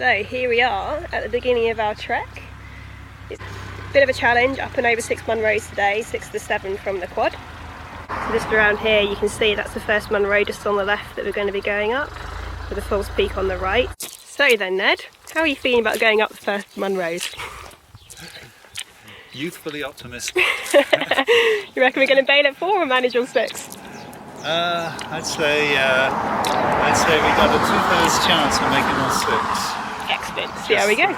So here we are at the beginning of our trek. It's a bit of a challenge, up and over 6 Munros today, 6 to 7 from the quad. So just around here you can see that's the first Munro just on the left that we're going to be going up, with the false peak on the right. So then Ned, how are you feeling about going up the first Munros? Youthfully optimistic. You reckon we're going to bail at 4 or manage all 6? I'd say we got a 2/3 chance of making all 6. Excellent. See how we go.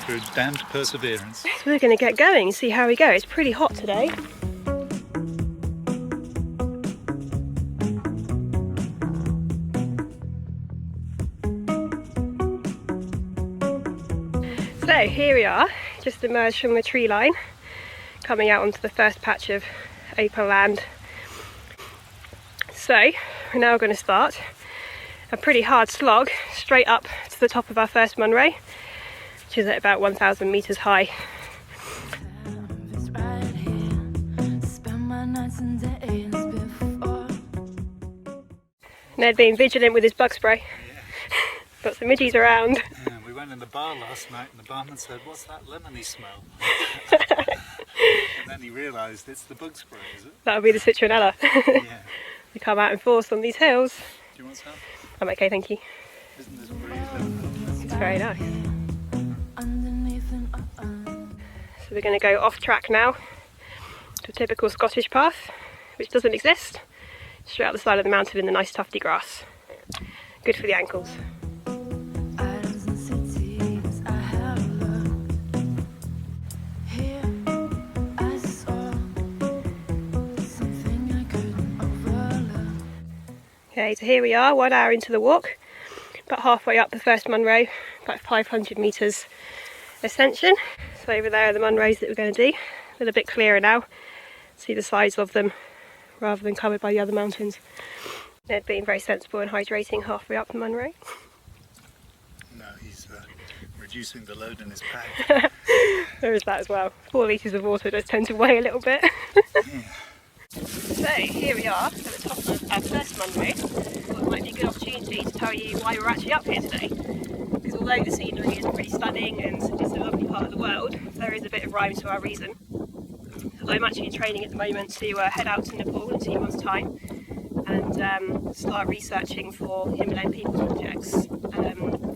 Through damned perseverance. So we're going to get going and see how we go. It's pretty hot today. So here we are, just emerged from the tree line, coming out onto the first patch of open land. So we're now going to start a pretty hard slog straight up to the top of our first Munro, which is at about 1,000 metres high. Ned being vigilant with his bug spray. Yeah. Got some midgies around. Yeah, we went in the bar last night and the barman said, "What's that lemony smell?" And then he realised it's the bug spray, is it? That'll be the citronella. Yeah. We come out in force on these hills. Do you want some? I'm okay, thank you. Isn't this breathing? It's very nice. So we're going to go off track now to a typical Scottish path, which doesn't exist, straight up the side of the mountain in the nice tufty grass. Good for the ankles. Okay, so here we are, 1 hour into the walk, about halfway up the first Munro, about 500 metres ascension. So over there are the Munros that we're going to do, a little bit clearer now, see the sides of them rather than covered by the other mountains. Ned being very sensible and hydrating halfway up the Munro. No, he's reducing the load in his pack. There is that as well. 4 litres of water does tend to weigh a little bit. Yeah. So here we are at the top of our first Munro. Thought it might be a good opportunity to tell you why we're actually up here today. Because although the scenery is pretty stunning and it's a lovely part of the world, there is a bit of rhyme to our reason. I'm actually in training at the moment to head out to Nepal in 2 months' time and start researching for Himalayan peoples projects.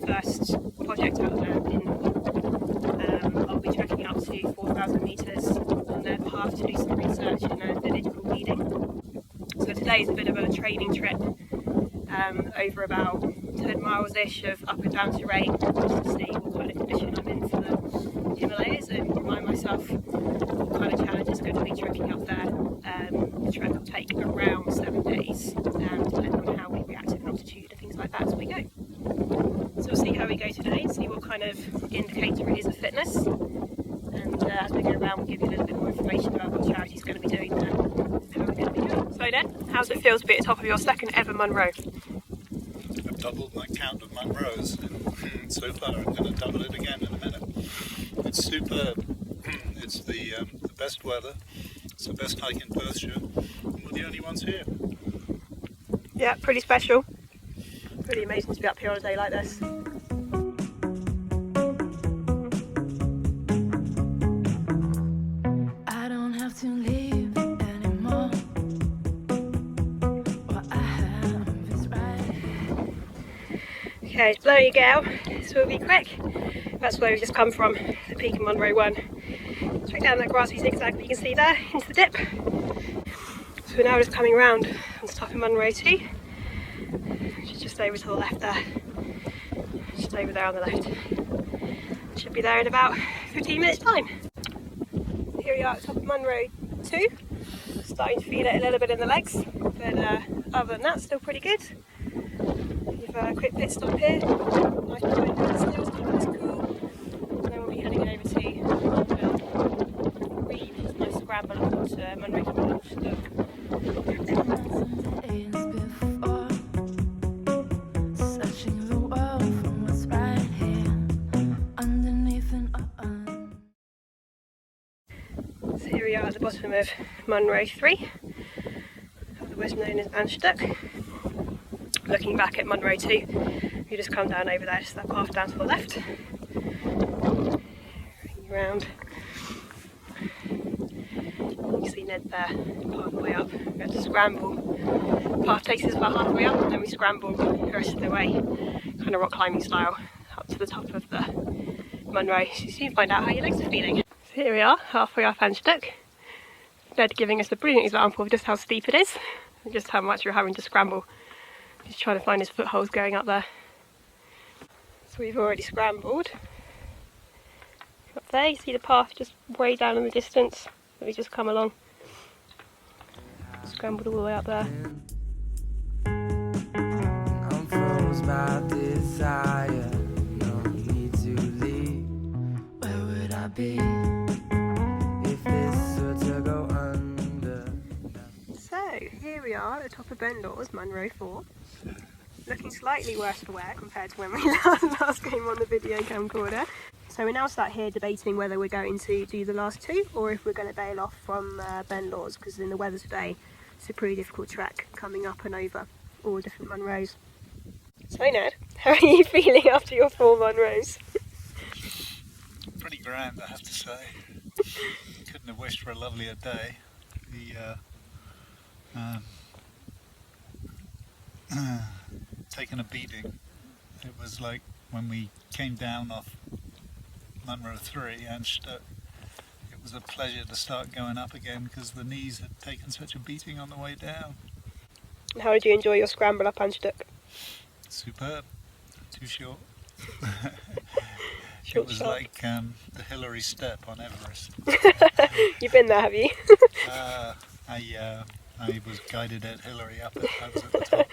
First project out there in Nepal. I'll be trekking up to 4,000 metres on their behalf to do some research in a village called Leading. So today is a bit of a training trip over about 10 miles-ish of up and down terrain, just to see what kind of condition I'm in for the Himalayas and remind myself what kind of challenge is going to be trekking up there. The trek will take around 7 days, depending on how we react to altitude and things like that as we go. So we'll see how we go today and see what kind of indicator it is of fitness. And as we go around, we'll give you a little bit more information about what charity's going to be doing and how we're going to be doing. So then, how's it feel to be at the top of your second ever Munro? I've doubled my count of Munros and so far. I'm going to double it again in a minute. It's superb. It's the best weather. It's the best hike in Perthshire. And we're the only ones here. Yeah, pretty special. Pretty amazing to be up here on a day like this. I don't have to leave anymore. What I have is right. Okay, it's blowing a gale, so we'll be quick. That's where we've just come from, the peak of Munro 1. Straight down that grassy zigzag that you can see there, into the dip. So we're now just coming round on top of Munro 2, which is just over to the left there. Just over there on the left. Should be there in about 15 minutes time. Here we are at the top of Munro 2. Starting to feel it a little bit in the legs, but other than that, still pretty good. We've a quick pit stop here. Nice point down the stairs, keeping us cool. And then we'll be heading over to Reed, it's a nice scramble up to Munro Camp. So here we are at the bottom of Munro 3, otherwise known as Anstuk. Looking back at Munro 2, You just come down over there, just that path down to the left. Around. You can see Ned there, part of the way up. We have to scramble. The path takes us about half the way up, and then we scramble the rest of the way, kind of rock climbing style, up to the top of the Munro. So you soon find out how your legs are feeling. So here we are, halfway up Anshduk. Ned giving us a brilliant example of just how steep it is, and just how much we're having to scramble. He's trying to find his footholds going up there. So we've already scrambled. Up there, you see the path just way down in the distance that we just come along. Scrambled all the way up there. I'm froze by desire, no need to leave. Where would I be if this were to go under? So here we are at the top of Ben Law's Munro 4. Looking slightly worse for wear compared to when we last came on the video camcorder. So we're now sat here debating whether we're going to do the last two or if we're going to bail off from Ben Law's, because in the weather today it's a pretty difficult trek coming up and over all different Munros. So Ned, how are you feeling after your 4 Munros? Pretty grand, I have to say. Couldn't have wished for a lovelier day. Taking a beating. It was like when we came down off Munro 3 and it was a pleasure to start going up again because the knees had taken such a beating on the way down. And how did you enjoy your scramble up Anshduk? Superb. Too short. Short It was sharp. like the Hillary step on Everest. You've been there, have you? I was guided at Hillary up it. I was at the top.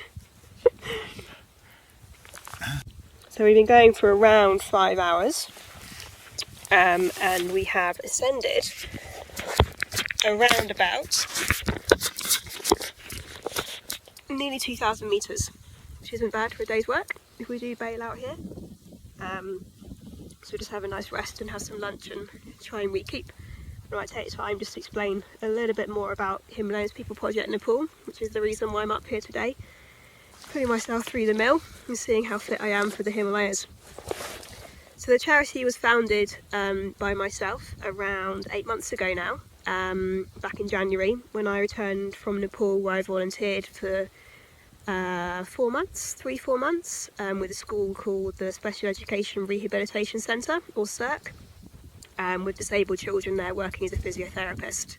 So we've been going for around 5 hours, and we have ascended around about nearly 2,000 metres, which isn't bad for a day's work if we do bail out here. So we'll just have a nice rest and have some lunch and try and recoup. I might take time just to explain a little bit more about Himalayas People Project Nepal, which is the reason why I'm up here today. Putting myself through the mill and seeing how fit I am for the Himalayas. So the charity was founded by myself around 8 months ago now, back in January, when I returned from Nepal, where I volunteered for 4 months, with a school called the Special Education Rehabilitation Centre, or CERC, with disabled children there, working as a physiotherapist.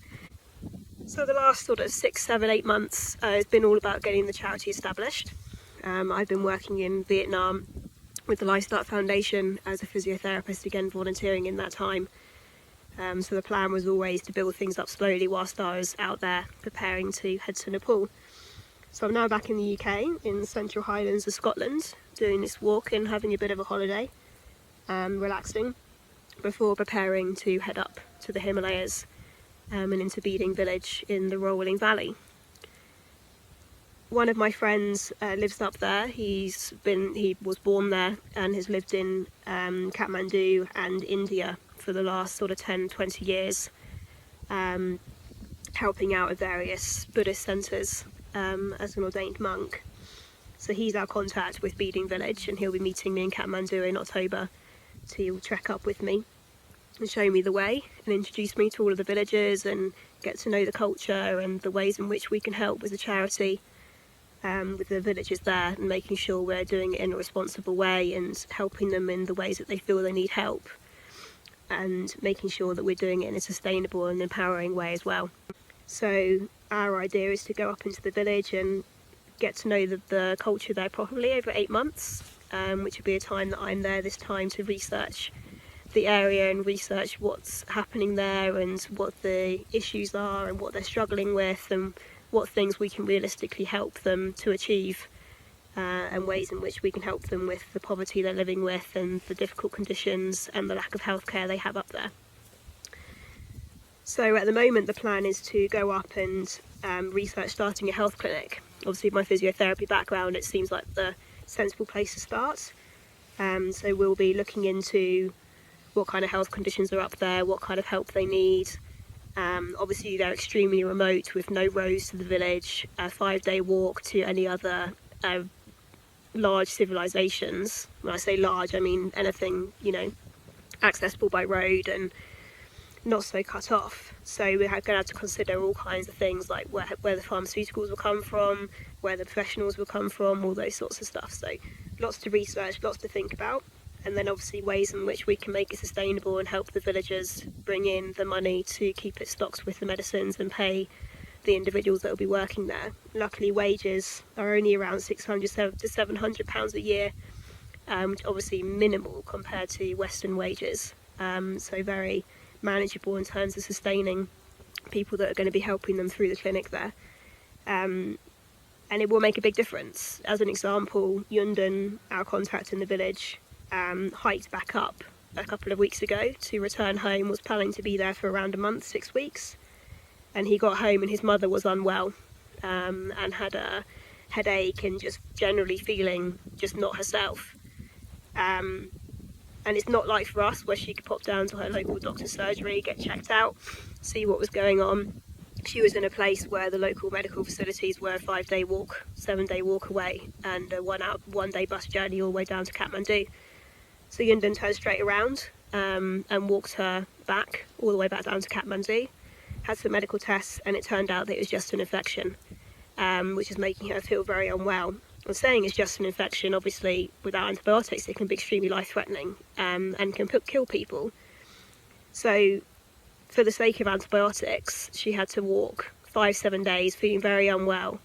So the last sort of 6, 7, 8 months has been all about getting the charity established. I've been working in Vietnam with the Lifestart Foundation as a physiotherapist, again volunteering in that time. So the plan was always to build things up slowly whilst I was out there preparing to head to Nepal. So I'm now back in the UK, in the Central Highlands of Scotland, doing this walk and having a bit of a holiday, relaxing, before preparing to head up to the Himalayas and into Beeding village in the Rolling Valley. One of my friends lives up there. He was born there and has lived in Kathmandu and India for the last sort of 10-20 years, helping out at various Buddhist centres as an ordained monk. So he's our contact with Beeding village, and he'll be meeting me in Kathmandu in October to trek up with me and show me the way and introduce me to all of the villagers and get to know the culture and the ways in which we can help with the charity, with the villagers there, and making sure we're doing it in a responsible way and helping them in the ways that they feel they need help, and making sure that we're doing it in a sustainable and empowering way as well. So our idea is to go up into the village and get to know the culture there properly over 8 months, which would be a time that I'm there this time to research the area and research what's happening there and what the issues are and what they're struggling with and what things we can realistically help them to achieve, and ways in which we can help them with the poverty they're living with and the difficult conditions and the lack of healthcare they have up there. So at the moment the plan is to go up and research starting a health clinic. Obviously with my physiotherapy background, it seems like the sensible place to start. So we'll be looking into what kind of health conditions are up there, what kind of help they need. Obviously they're extremely remote with no roads to the village, a 5-day walk to any other large civilisations. When I say large, I mean anything, you know, accessible by road and not so cut off. So we're going to have to consider all kinds of things, like where the pharmaceuticals will come from, where the professionals will come from, all those sorts of stuff. So lots to research, lots to think about, and then obviously ways in which we can make it sustainable and help the villagers bring in the money to keep it stocked with the medicines and pay the individuals that will be working there. Luckily, wages are only around £600 to £700 a year, which obviously minimal compared to Western wages. So very manageable in terms of sustaining people that are going to be helping them through the clinic there. And it will make a big difference. As an example, Yundan, our contact in the village, hiked back up a couple of weeks ago to return home, was planning to be there for around a month, 6 weeks. And he got home and his mother was unwell, and had a headache and just generally feeling just not herself. And it's not like for us where she could pop down to her local doctor's surgery, get checked out, see what was going on. She was in a place where the local medical facilities were a 5-day walk, 7-day walk away, and a 1-day bus journey all the way down to Kathmandu. So Yundan turned straight around and walked her back, all the way back down to Kathmandu. Had some medical tests, and it turned out that it was just an infection, which is making her feel very unwell. I'm saying it's just an infection. Obviously, without antibiotics, it can be extremely life-threatening, and can kill people. So, for the sake of antibiotics, she had to walk 5-7 days, feeling very unwell,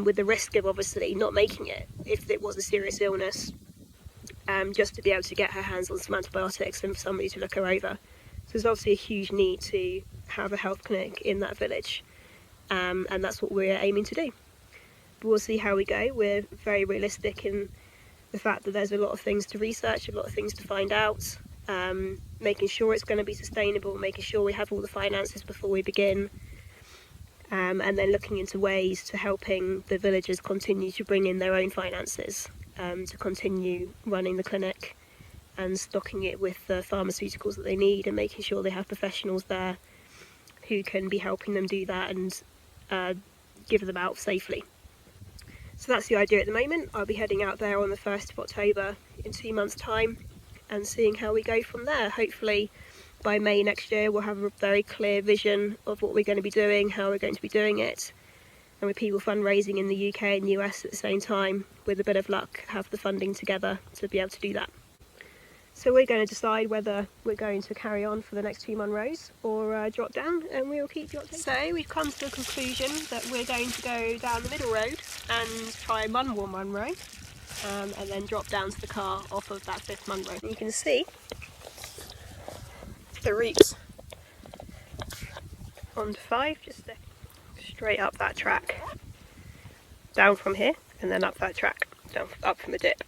with the risk of obviously not making it if it was a serious illness, just to be able to get her hands on some antibiotics and for somebody to look her over. So there's obviously a huge need to have a health clinic in that village, and that's what we're aiming to do. But we'll see how we go. We're very realistic in the fact that there's a lot of things to research, a lot of things to find out, making sure it's going to be sustainable, making sure we have all the finances before we begin, and then looking into ways to helping the villagers continue to bring in their own finances, to continue running the clinic and stocking it with the pharmaceuticals that they need, and making sure they have professionals there who can be helping them do that and give them out safely. So that's the idea at the moment. I'll be heading out there on the 1st of October in 2 months' time and seeing how we go from there. Hopefully by May next year we'll have a very clear vision of what we're going to be doing, how we're going to be doing it, and with people fundraising in the UK and US at the same time, with a bit of luck, have the funding together to be able to do that. So we're going to decide whether we're going to carry on for the next 2 Munros or drop down, and we'll keep you updated. So we've come to the conclusion that we're going to go down the middle road and try Munwar Munro, and then drop down to the car off of that 5th Munro. And you can see the routes onto 5, just straight up that track, down from here, and then up that track, down up from the dip,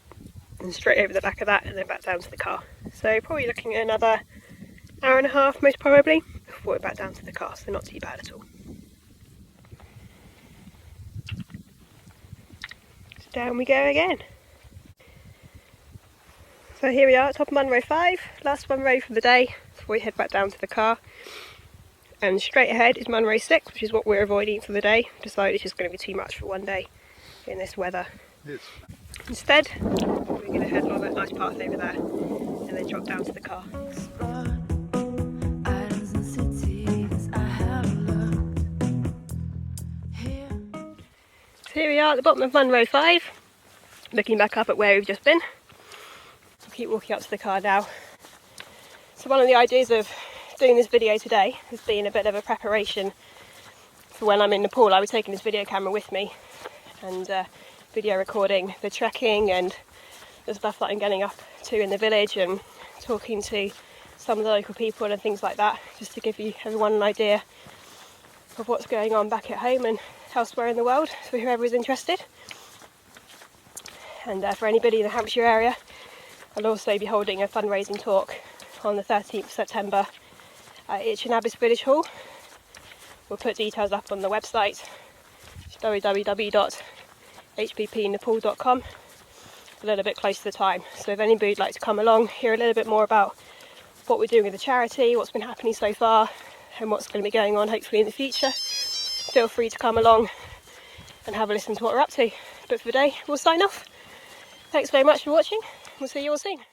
and straight over the back of that, and then back down to the car. So probably looking at another hour and a half most probably before we're back down to the car, so not too bad at all. So down we go again. So here we are at top of Munro 5, last Munro for the day before we head back down to the car. And straight ahead is Munro 6, which is what we're avoiding for the day. Decided it's just going to be too much for one day in this weather. Yes. Instead, we're going to head along that nice path over there and then drop down to the car. Islands and cities I have looked here. So here we are at the bottom of Munro 5, looking back up at where we've just been. I'll keep walking up to the car now. So one of the ideas of doing this video today has been a bit of a preparation for when I'm in Nepal. I'll be taking this video camera with me and video recording the trekking and the stuff that I'm getting up to in the village, and talking to some of the local people and things like that, just to give you everyone an idea of what's going on back at home and elsewhere in the world for whoever is interested. And for anybody in the Hampshire area, I'll also be holding a fundraising talk on the 13th of September at Ichinabis Village Hall. We'll put details up on the website, www.HPP-Nepal.com, a little bit close to the time. So if anybody would like to come along, hear a little bit more about what we're doing with the charity, what's been happening so far, and what's going to be going on hopefully in the future, feel free to come along and have a listen to what we're up to. But for the day, we'll sign off. Thanks very much for watching. We'll see you all soon.